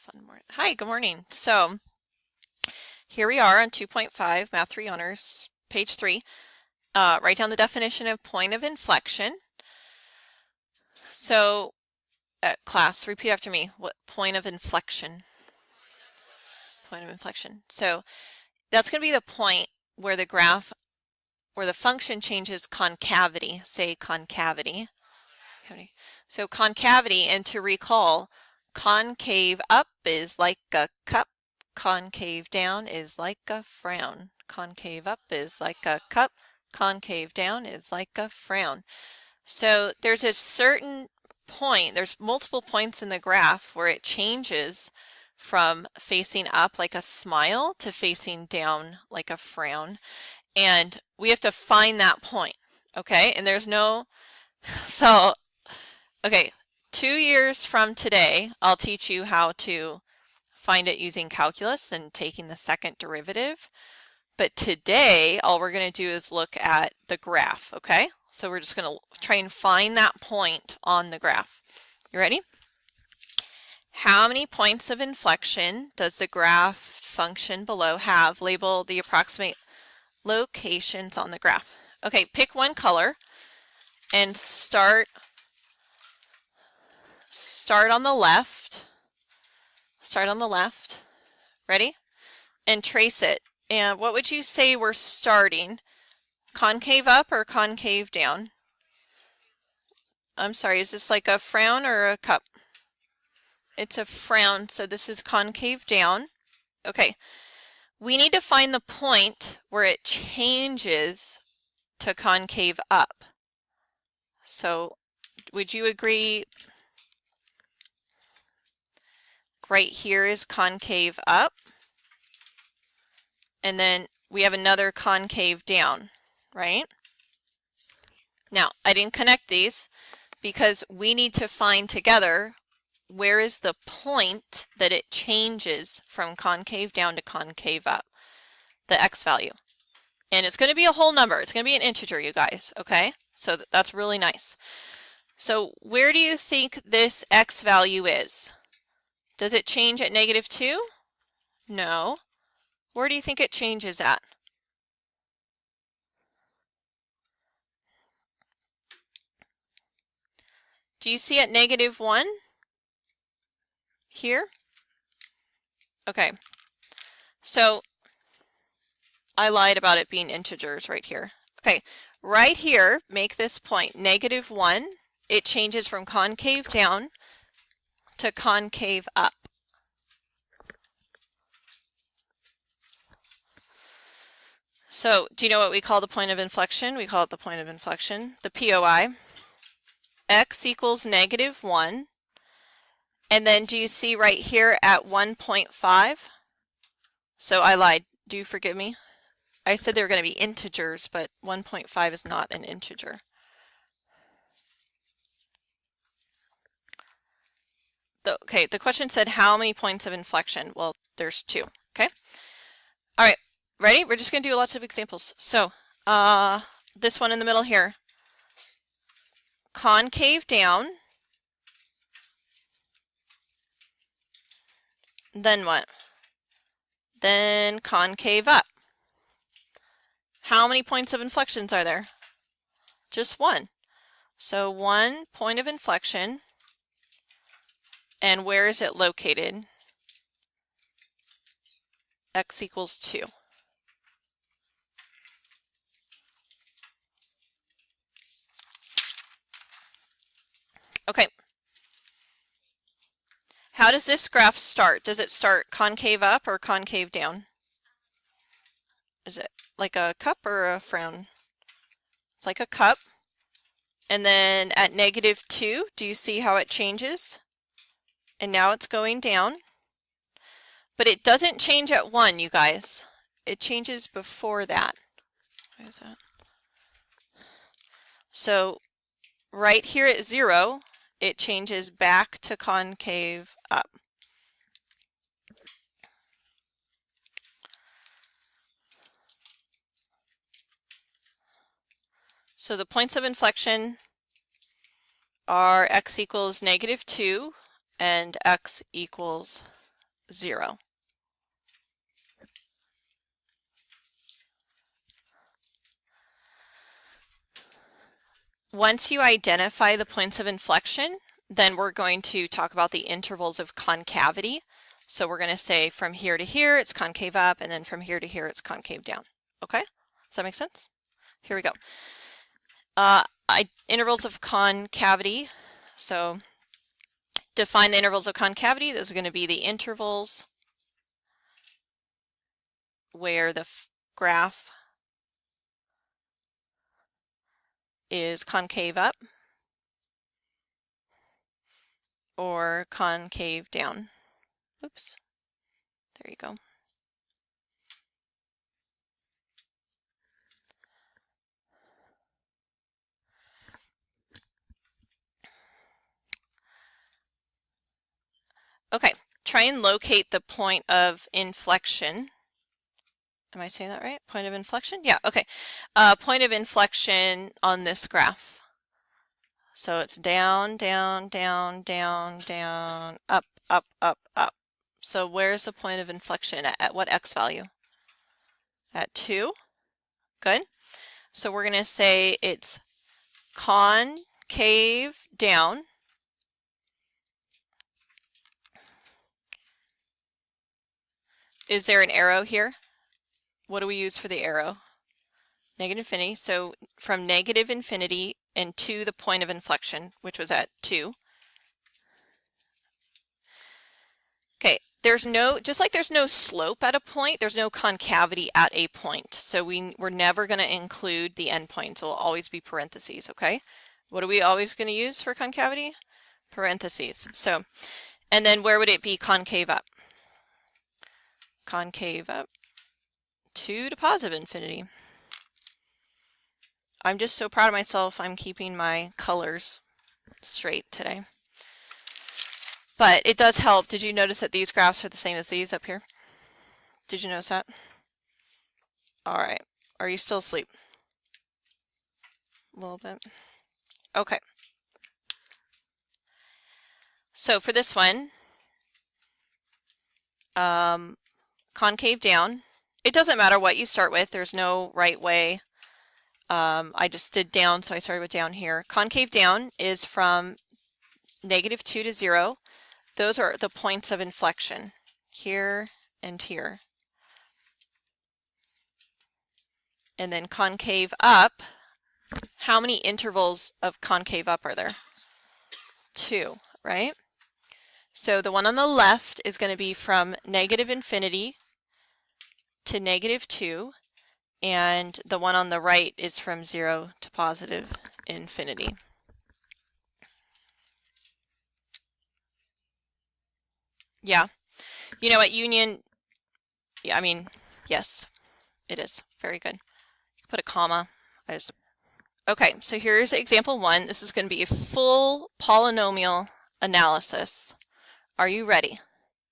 Fun morning. Hi, good morning. So here we are on 2.5 Math 3 Honors, page 3. Write down the definition of point of inflection. So class, repeat after me. What point of inflection? Point of inflection. So that's going to be the point where the graph, where the function changes concavity. Say concavity. So concavity, and to recall, concave up is like a cup. Concave down is like a frown. Concave up is like a cup. Concave down is like a frown. So there's a certain point, there's multiple points in the graph where it changes from facing up like a smile to facing down like a frown. And we have to find that point, okay? And there's no, so, okay, 2 years from today, I'll teach you how to find it using calculus and taking the second derivative. But today, all we're going to do is look at the graph, okay? So we're just going to try and find that point on the graph. You ready? How many points of inflection does the graph function below have? Label the approximate locations on the graph. Okay, pick one color and start on the left. Start on the left. Ready? And trace it. And what would you say we're starting? Concave up or concave down? I'm sorry, is this like a frown or a cup? It's a frown, so this is concave down. Okay, we need to find the point where it changes to concave up. So would you agree right here is concave up, and then we have another concave down, right? Now, I didn't connect these because we need to find together where is the point that it changes from concave down to concave up, the x value. And it's going to be a whole number. It's going to be an integer, you guys, okay? So that's really nice. So where do you think this x value is? Does it change at -2? No. Where do you think it changes at? Do you see at -1? Here? Okay. So I lied about it being integers right here. Okay, right here, make this point -1. It changes from concave down to concave up. So do you know what we call the point of inflection? We call it the point of inflection, the POI. X equals -1. And then do you see right here at 1.5? So I lied. Do you forgive me? I said they were going to be integers, but 1.5 is not an integer. Okay, the question said how many points of inflection? Well, there's 2, okay? All right, ready? We're just going to do lots of examples. So this one in the middle here. Concave down. Then what? Then concave up. How many points of inflections are there? Just one. So 1 point of inflection. And where is it located? X equals 2. Okay. How does this graph start? Does it start concave up or concave down? Is it like a cup or a frown? It's like a cup. And then at -2, do you see how it changes? And now it's going down. But it doesn't change at 1, you guys. It changes before that. Why is that? So right here at 0, it changes back to concave up. So the points of inflection are x equals -2 and x equals 0. Once you identify the points of inflection, then we're going to talk about the intervals of concavity. So we're going to say from here to here, it's concave up, and then from here to here, it's concave down. Okay? Does that make sense? Here we go. Intervals of concavity. So define the intervals of concavity. Those are going to be the intervals where the graph is concave up or concave down. Oops. There you go. Okay, try and locate the point of inflection. Am I saying that right? Point of inflection? Yeah, okay. Point of inflection on this graph. So it's down, down, down, down, down, up, up, up, up. So where's the point of inflection? At what x value? At 2. Good. So we're going to say it's concave down. Is there an arrow here? What do we use for the arrow? Negative infinity. So from negative infinity and to the point of inflection, which was at 2. Okay, there's no, just like there's no slope at a point, there's no concavity at a point. So we're never going to include the endpoints. It will always be parentheses, okay? What are we always going to use for concavity? Parentheses. So, and then where would it be concave up? Concave up to the positive infinity. I'm just so proud of myself. I'm keeping my colors straight today. But it does help. Did you notice that these graphs are the same as these up here? Did you notice that? All right. Are you still asleep? A little bit. Okay. So for this one, concave down. It doesn't matter what you start with. There's no right way. I just did down, so I started with down here. Concave down is from negative 2 to 0. Those are the points of inflection, here and here. And then concave up, how many intervals of concave up are there? 2, right? So the one on the left is going to be from negative infinity to negative 2, and the one on the right is from 0 to positive infinity. Yeah. You know what, union, yeah, I mean, yes, it is. Very good. You can put a comma. Okay, so here's example 1. This is going to be a full polynomial analysis. Are you ready?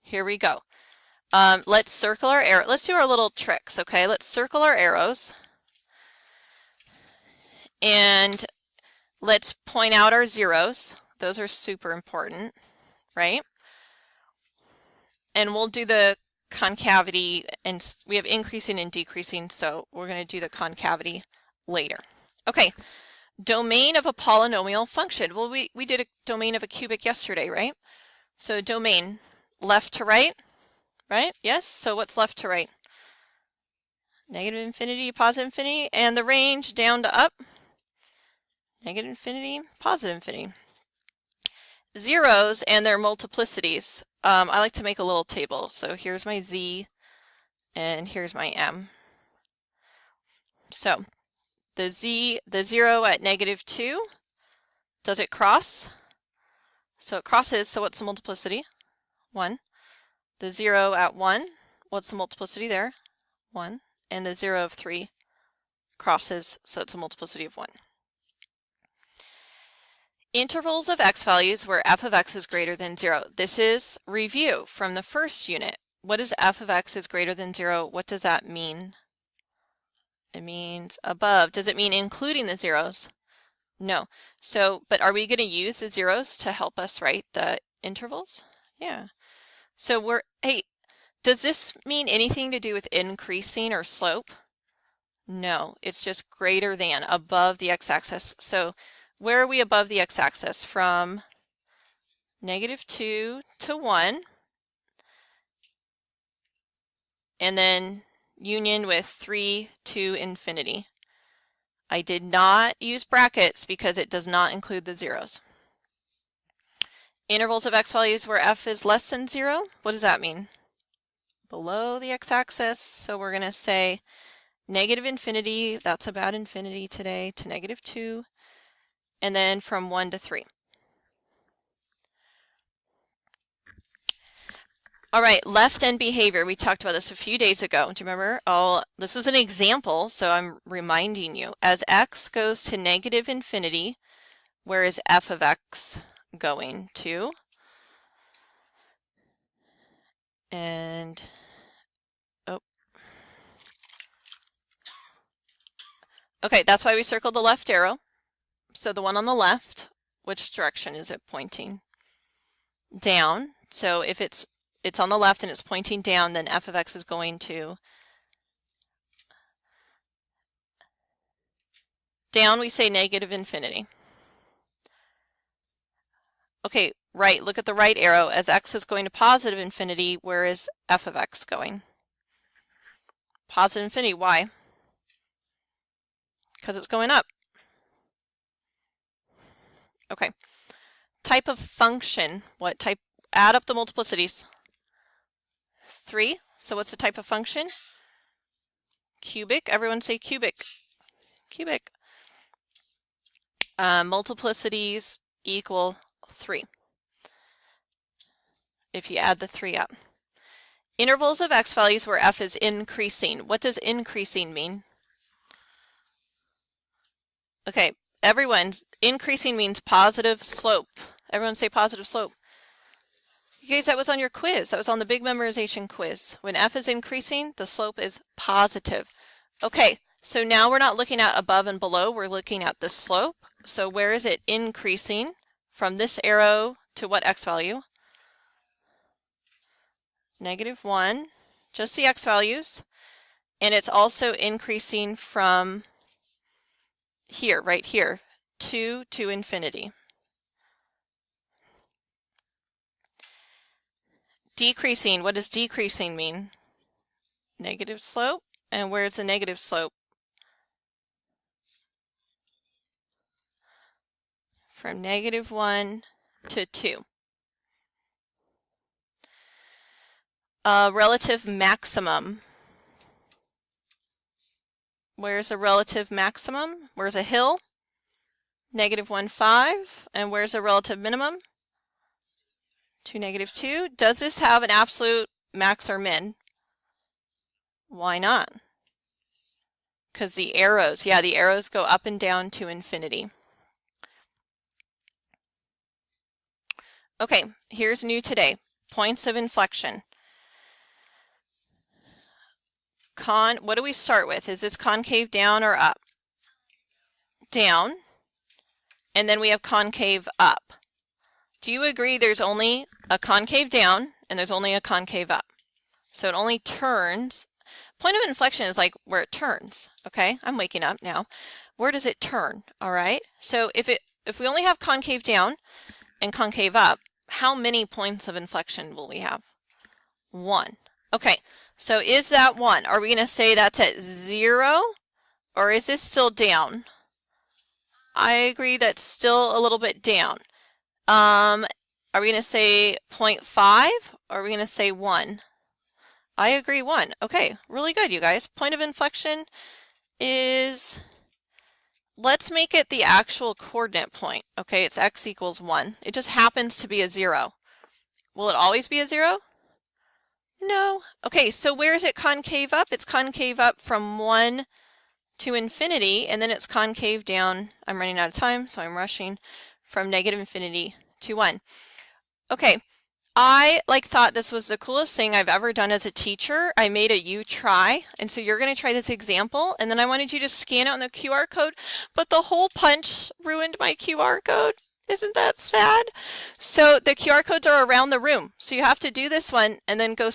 Here we go. Let's circle our arrow. Let's do our little tricks, okay? Let's circle our arrows. And let's point out our zeros. Those are super important, right? And we'll do the concavity, and we have increasing and decreasing, so we're going to do the concavity later. Okay, domain of a polynomial function. Well, we did a domain of a cubic yesterday, right? So domain, left to right, right? Yes, so what's left to right? Negative infinity, positive infinity, and the range down to up, negative infinity, positive infinity. Zeros and their multiplicities. I like to make a little table. So here's my z, and here's my m. So the 0 at negative 2, does it cross? So it crosses, so what's the multiplicity? 1. The 0 at 1, what's the multiplicity there? 1. And the 0 of 3 crosses, so it's a multiplicity of 1. Intervals of x values where f of x is greater than 0. This is review from the first unit. What is f of x is greater than 0? What does that mean? It means above. Does it mean including the zeros? No. So, but are we going to use the zeros to help us write the intervals? Yeah. So hey, does this mean anything to do with increasing or slope? No, it's just greater than, above the x-axis. So where are we above the x-axis? From -2 to 1, and then union with 3 to infinity. I did not use brackets because it does not include the zeros. Intervals of x values where f is less than 0. What does that mean? Below the x-axis. So we're going to say -infinity, that's about infinity today, to -2, and then from 1 to 3. All right, left end behavior. We talked about this a few days ago. Do you remember? Oh, this is an example, so I'm reminding you. As x goes to -infinity, where is f of x going to? And, oh. Okay, that's why we circled the left arrow. So the one on the left, which direction is it pointing? Down. So if it's on the left and it's pointing down, then f of x is going to down, we say -infinity. Okay, right, look at the right arrow. As x is going to positive infinity, where is f of x going? Positive infinity, why? Because it's going up. Okay, type of function, what type? Add up the multiplicities. 3, so what's the type of function? Cubic, everyone say cubic. Cubic. Multiplicities equal 3. If you add the 3 up. Intervals of x values where f is increasing. What does increasing mean? Okay, everyone, increasing means positive slope. Everyone say positive slope. You guys, that was on your quiz. That was on the big memorization quiz. When f is increasing, the slope is positive. Okay, so now we're not looking at above and below, we're looking at the slope. So where is it increasing? From this arrow to what x value? -1, just the x values. And it's also increasing from here, right here, 2 to infinity. Decreasing, what does decreasing mean? Negative slope. And where's the negative slope? From -1 to 2. Relative maximum. Where's a relative maximum? Where's a hill? -1,5. And where's a relative minimum? To -2. Does this have an absolute max or min? Why not? Because the arrows, yeah, the arrows go up and down to infinity. Okay, here's new today. Points of inflection. What do we start with? Is this concave down or up? Down. And then we have concave up. Do you agree there's only a concave down and there's only a concave up? So it only turns. Point of inflection is like where it turns. Okay, I'm waking up now. Where does it turn? All right. So if we only have concave down and concave up, how many points of inflection will we have? 1. Okay, so is that 1? Are we going to say that's at 0, or is this still down? I agree that's still a little bit down. Are we going to say 0.5, or are we going to say 1? I agree 1. Okay, really good, you guys. Point of inflection is, let's make it the actual coordinate point. Okay, it's x equals 1. It just happens to be a 0. Will it always be a 0? No. Okay, so where is it concave up? It's concave up from 1 to infinity, and then it's concave down. I'm running out of time, so I'm rushing from -infinity to 1. Okay, I thought this was the coolest thing I've ever done as a teacher. I made a you try, and so you're going to try this example, and then I wanted you to scan out the QR code, but the hole punch ruined my QR code. Isn't that sad? So the QR codes are around the room. So you have to do this one and then go